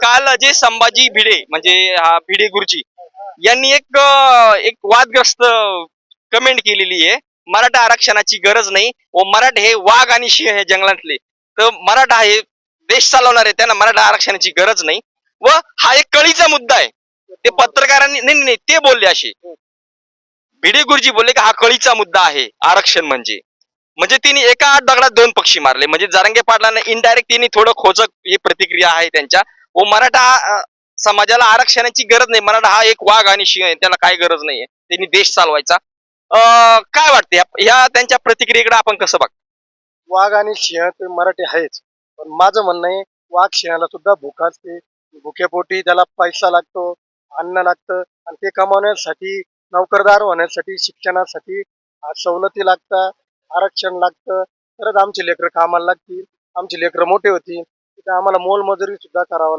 काल जे संभाजी भिडे म्हणजे हा भिडे गुरुजी यांनी एक वादग्रस्त कमेंट केलेली आहे. मराठा आरक्षणाची गरज नाही व मराठे हे वाघ आणि सिंह हे जंगलातले, तर मराठा हे देश चालवणार आहे, त्यांना मराठा आरक्षणाची गरज नाही. व हा एक कळीचा मुद्दा आहे. ते पत्रकारांनी नाही नाही ते बोलले असे, भिडे गुरुजी बोलले की हा कळीचा मुद्दा आहे आरक्षण म्हणजे तिने एका आठ दगडात दोन पक्षी मारले. म्हणजे जरांगे पाटलांना इनडायरेक्ट तिने थोडं खोचक ही प्रतिक्रिया आहे त्यांच्या. व मराठा समाजाला आरक्षणाची गरज नाही, मराठा हा एक वाघ आणि सिंह आहे, त्याला काय गरज नाहीये, त्यांनी देश चालवायचा. काय वाटते या त्यांच्या प्रतिक्रियेकडे आपण कसं बघ? वाघ आणि सिंह ते मराठी आहेच, पण माझं म्हणणं आहे वाघ सिंहाला सुद्धा भूक असते. भुकेपोटी त्याला पैसा लागतो, अन्न लागतं, आणि ते कमावण्यासाठी नोकरदार होण्यासाठी शिक्षणासाठी सवलती लागतात, आरक्षण लागतं, तरच आमचे लेकरं कामाला लागतील, आमची लेकरं मोठे होतील, तिथे आम्हाला मोलमजुरी सुद्धा करावं